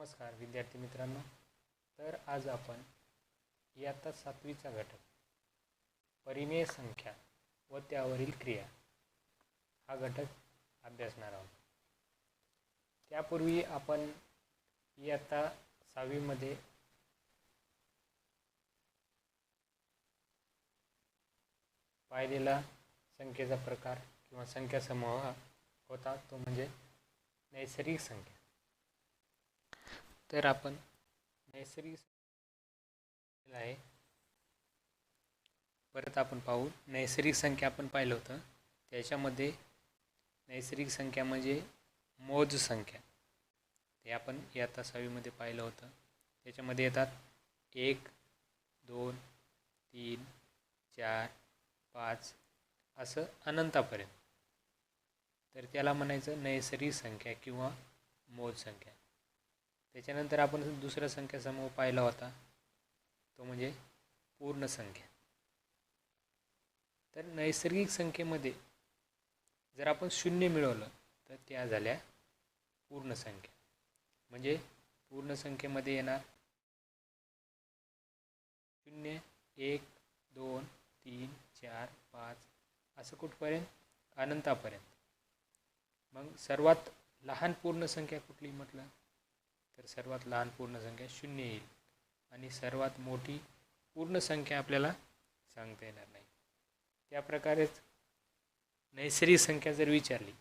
नमस्कार विद्यार्थी मित्रांनो. तर आज आपण इयत्ता 7वीचा घटक परिमेय संख्या व त्यावरील क्रिया हा घटक अभ्यासणार आहोत. त्यापूर्वी आपण इयत्ता 6वीमध्ये पाहिलेला संख्येचा प्रकार किंवा संख्या समूह होता तो म्हणजे नैसर्गिक संख्या. तर आपण नैसर्गिक आहे परत आपण पाहू. नैसर्गिक संख्या आपण पाहिलं होतं, त्याच्यामध्ये नैसर्गिक संख्या म्हणजे मोज संख्या, ते आपण इयत्ता 6वीमध्ये पाहिलं होतं. त्याच्यामध्ये येतात 1, 2, 3, 4, 5 असं अनंतापर्यंत. तर त्याला म्हणायचं नैसर्गिक संख्या किंवा मोज संख्या. त्याच्यानंतर आपण दुसरा संख्या समूह पाहिला होता तो म्हणजे पूर्ण संख्या. तर नैसर्गिक संख्येमध्ये जर आपण 0 मिळवलं तर त्या झाल्या पूर्ण संख्या. म्हणजे पूर्ण संख्येमध्ये येणार 0, 1, 2, 3, 4, 5 असं कुठपर्यंत? अनंतापर्यंत. मग सर्वात लहान पूर्ण संख्या कुठली म्हटलं तर सर्वात लहान पूर्ण संख्या 0 येईल आणि सर्वात मोठी पूर्ण संख्या आपल्याला सांगता येणार नाही. त्या प्रकारेच नैसर्गिक संख्या जर विचारली,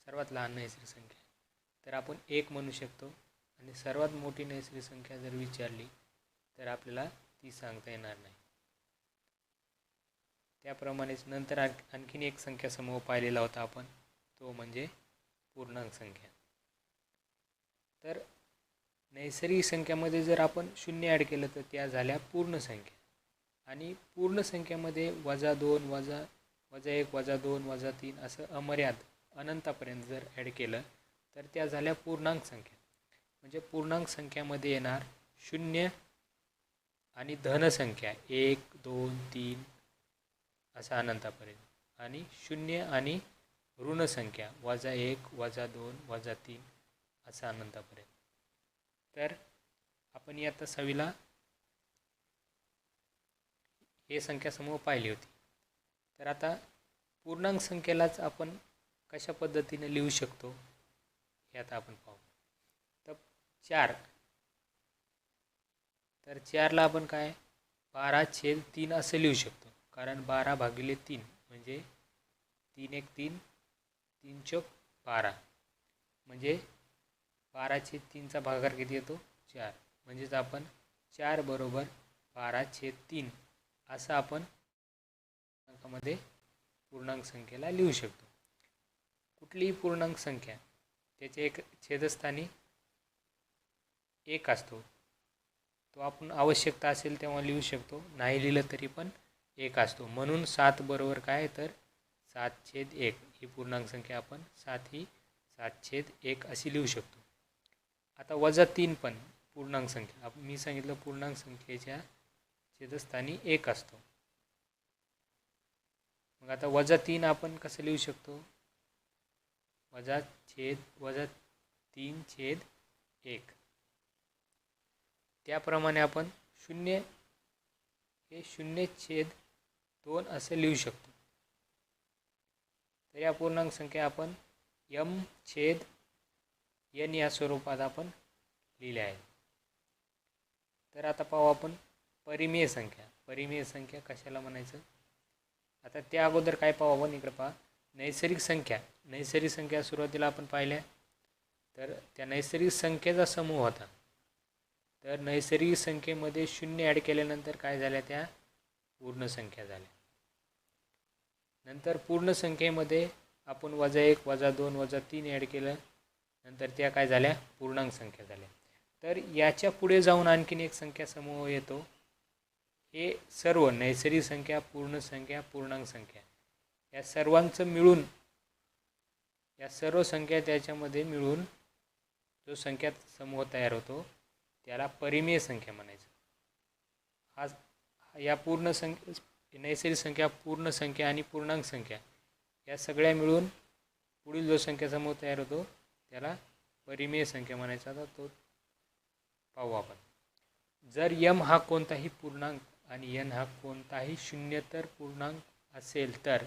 सर्वात लहान नैसर्गिक संख्या, तर आपण 1 म्हणू शकतो. आणि सर्वात मोठी नैसर्गिक संख्या जर विचारली तर आपल्याला ती सांगता येणार नाही. त्याप्रमाणेच नंतर आणखीन एक संख्या समूह पाहिलेला होता आपण, तो म्हणजे पूर्णांक संख्या. तर नैसर्गिक संख्यामध्ये जर आपण 0 ॲड केलं तर त्या झाल्या पूर्ण संख्या. आणि पूर्ण संख्येमध्ये -2, -1, -2, -3 असं अमर्याद अनंतापर्यंत जर ॲड केलं तर त्या झाल्या पूर्णांक संख्या. म्हणजे पूर्णांक संख्यामध्ये येणार 0 आणि धनसंख्या 1, 2, 3 असं अनंतापर्यंत, आणि 0 आणि ऋणसंख्या -1, -2, -3 असं अनंतापर्यंत. तर आपण इयत्ता 6वीला हे संख्या समूह पाहिली होती. तर आता पूर्णांक संख्येलाच आपण कशा पद्धतीने लिहू शकतो हे आता आपण पाहू. तर 4, तर 4ला आपण काय 12/3 असं लिहू शकतो. कारण 12/3 म्हणजे 3 1 3, 3 चौक 12, म्हणजे 12/3चा भागाकार किती येतो 4. म्हणजेच आपण 4 बरोबर 12/3 असं आपण अंकामध्ये पूर्णांक संख्येला लिहू शकतो. कुठलीही पूर्णांक संख्या त्याचे एक छेदस्थानी 1 असतो, तो आपण आवश्यकता असेल तेव्हा लिहू शकतो, नाही लिहिलं तरी पण 1 असतो. म्हणून 7 बरोबर काय तर 7/1 ही पूर्णांक संख्या आपण 7 ही 7/1 अशी लिहू शकतो. आता -3 पण पूर्णांक संख्या, मी सांगितलं पूर्णांक संख्येच्या छेदस्थानी 1 असतो. मग आता -3 आपण कसं लिहू शकतो? -3/1. त्याप्रमाणे आपण 0 हे 0/2 असं लिहू शकतो. तर या पूर्णांक संख्या आपण m/n या स्वरूपात आपण लिहिल्या आहेत. तर आता पाहू आपण परिमेय संख्या. परिमेय संख्या कशाला म्हणायचं? आता त्या अगोदर काय पाहू आपण, इकडे पहा. नैसर्गिक संख्या. नैसर्गिक संख्या सुरुवातीला आपण पाहिल्या, तर त्या नैसर्गिक संख्येचा समूह होता. तर नैसर्गिक संख्येमध्ये 0 ॲड केल्यानंतर काय झाल्या त्या पूर्ण संख्या झाल्या. नंतर पूर्ण संख्येमध्ये आपण -1, -2, -3 ॲड केलं, नंतर त्या काय झाल्या पूर्णांक संख्या झाल्या. तर याच्या पुढे जाऊन आणखीन एक संख्या समूह येतो. हे सर्व नैसर्गिक संख्या, पूर्ण संख्या, पूर्णांक संख्या या सर्वांचं मिळून, या सर्व संख्या त्याच्यामध्ये मिळून जो संख्या समूह तयार होतो त्याला परिमेय संख्या म्हणायचं. हा या पूर्ण संख्या, नैसर्गिक संख्या, पूर्ण संख्या आणि पूर्णांक संख्या या सगळ्या मिळून पुढील जो संख्या समूह तयार होतो त्याला परिमेय संख्या म्हणायचा. आता तो पाहू आपण. जर यम हा कोणताही पूर्णांक आणि एन हा कोणताही शून्यतर पूर्णांक असेल तर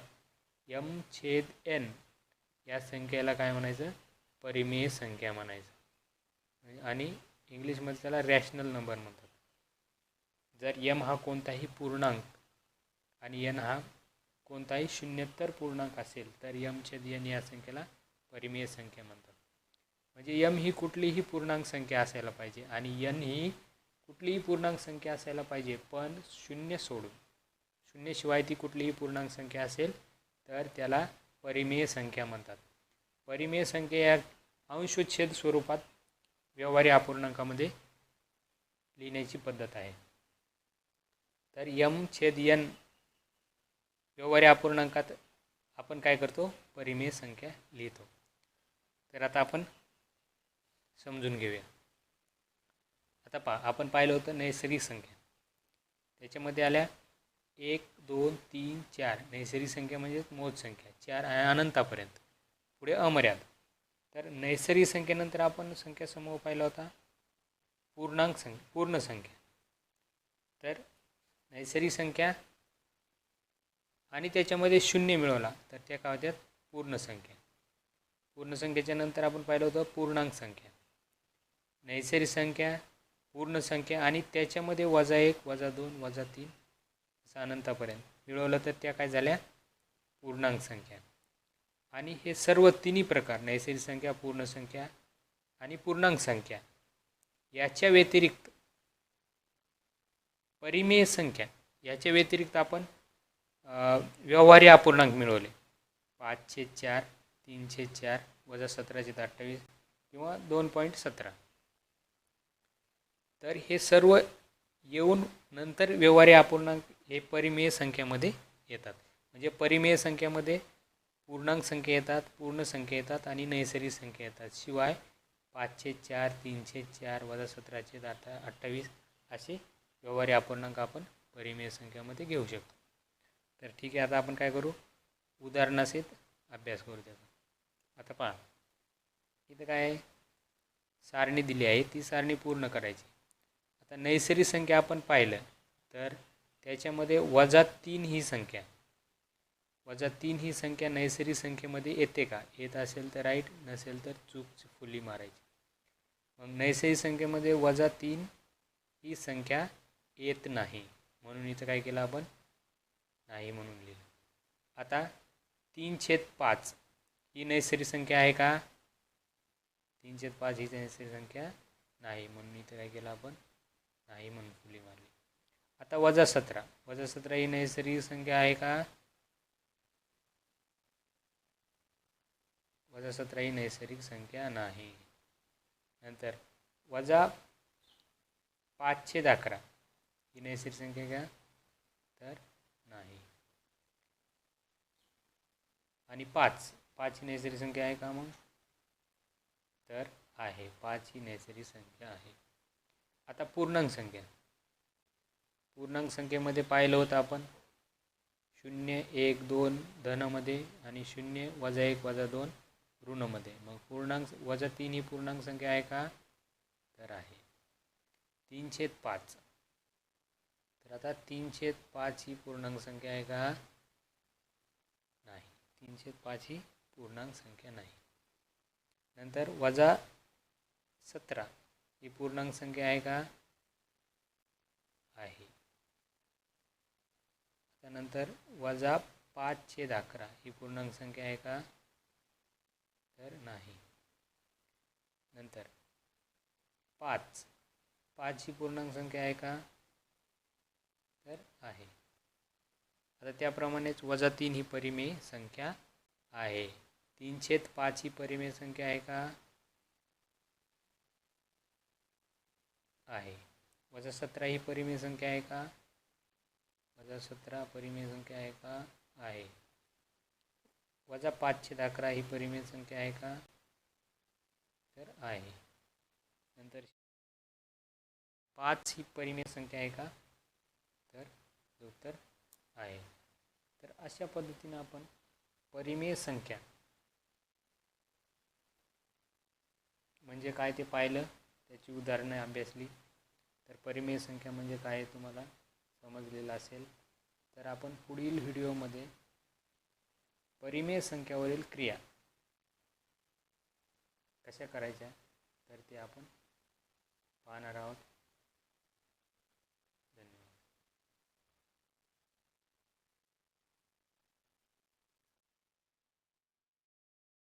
यम छेद एन या संख्येला काय म्हणायचं? परिमेय संख्या म्हणायचं. आणि इंग्लिशमध्ये त्याला रॅशनल नंबर म्हणतात. जर यम हा कोणताही पूर्णांक आणि एन हा कोणताही शून्यतर पूर्णांक असेल तर यम छेद एन या संख्येला परिमेय संख्या म्हणतात. म्हणजे यम ही कुठलीही पूर्णांक संख्या असायला पाहिजे आणि एन ही कुठलीही पूर्णांक संख्या असायला पाहिजे, पण शून्य सोडून. शून्यशिवाय ती कुठलीही पूर्णांक संख्या असेल तर त्याला परिमेय संख्या म्हणतात. परिमेय संख्या या अंशछेद स्वरूपात व्यवहारी अपूर्णांकामध्ये लिहिण्याची पद्धत आहे. तर यम छेद एन व्यवहारी अपूर्णांकात आपण काय करतो? परिमेय संख्या लिहितो. तर आता आपण समजून घेऊया. आता आपण पाहिलं होतं नैसर्गिक संख्या. त्याच्यामध्ये आल्या 1 2 3 4. नैसर्गिक संख्या म्हणजे मोज संख्या. 4 अनंतापर्यंत, पुढे अमर्याद. तर नैसर्गिक संख्येनंतर आपण संख्या समूह पाहिला होता पूर्ण संख्या. तर नैसर्गिक संख्या आणि त्याच्यामध्ये शून्य मिळवला तर त्या काय होत्यात? पूर्ण संख्या. पूर्ण संख्येच्या नंतर आपण पाहिलं होतं पूर्णांक संख्या. नैसर्गिक संख्या, पूर्ण संख्या आणि त्याच्यामध्ये -1, -2, -3 असं अनंतापर्यंत मिळवलं तर त्या काय झाल्या? पूर्णांक संख्या. आणि हे सर्व तिन्ही प्रकार नैसर्गिक संख्या, पूर्ण संख्या आणि पूर्णांक संख्या याच्या व्यतिरिक्त परिमेय संख्या याच्या व्यतिरिक्त आपण व्यवहारी अपूर्णांक मिळवले. 5/4, 3/4, -17/28 किंवा 2.17. तर हे सर्व येऊन नंतर व्यवहारी अपूर्णांक हे परिमेय संख्यामध्ये येतात. म्हणजे परिमेय संख्यामध्ये पूर्णांक संख्या येतात, पूर्ण संख्या येतात आणि नैसर्गिक संख्या येतात. शिवाय 5/4, 3/4, -17/28 असे व्यवहारी अपूर्णांक आपण परिमेय संख्यामध्ये घेऊ शकतो. तर ठीक आहे, आता आपण काय करू? उदाहरणासहित अभ्यास करू त्याचा. आता पहा, इथं काय आहे? सारणी दिली आहे, ती सारणी पूर्ण करायची. आता नैसर्गिक संख्या आपण पाहिलं तर त्याच्यामध्ये -3 ही संख्या, -3 ही संख्या नैसर्गिक संख्येमध्ये येते का? येत असेल तर राईट, नसेल तर चूक फुली मारायची. मग नैसर्गिक संख्येमध्ये -3 ही संख्या येत नाही, म्हणून इथं काय केलं आपण? नाही म्हणून लिहिलं. आता 3/5 ही नैसर्गिक संख्या आहे का? 3/5 ही नैसर्गिक संख्या नाही, म्हणून इथं काय केलं आपण? नाही म्हणून फुली मारली. आता -17 ही नैसर्गिक संख्या आहे का? -17 ही नैसर्गिक संख्या नाही. नंतर -5/11 ही नैसर्गिक संख्या का? तर नाही. आणि 5 ही नैसर्गिक संख्या आहे का मग? तर आहे. 5 ही नैसर्गिक संख्या आहे. आता पूर्णांक संख्या. पूर्णांक संख्येमध्ये पाहिलं होतं आपण 0 1 2 धनमध्ये आणि 0 -1 -2 ऋणमध्ये. मग पूर्णांक -3 ही पूर्णांक संख्या आहे का? तर आहे. 3/5. तर आता 3/5 ही पूर्णांक संख्या आहे का? नाही. 3/5 ही पूर्णांक संख्या नाही. नंतर -17 ही पूर्णांक संख्या आहे का? आहे. त्यानंतर -5/11 ही पूर्णांक संख्या आहे का? तर नाही. नंतर 5 ही पूर्णांक संख्या आहे का? तर आहे. आता त्याप्रमाणेच -3 ही परिमेय संख्या आहे. 3/5 ही परिमेय संख्या आहे का? आहे. -17 ही परिमेय संख्या आहे का? -17 परिमेय संख्या आहे का? आहे. -5/11 ही परिमेय संख्या आहे का? तर आहे. नंतर 5 ही परिमेय संख्या आहे का? तर उत्तर आहे. तर अशा पद्धतीने आपण परिमेय संख्या म्हणजे काय ते पाहिलं, त्याची उदाहरणे अभ्यासली तर परिमेय संख्या म्हणजे काय तुम्हाला समजलेलं असेल. तर आपण पुढील व्हिडिओमध्ये परिमेय संख्यावरील क्रिया कशा करायच्या तर ते आपण पाहणार आहोत.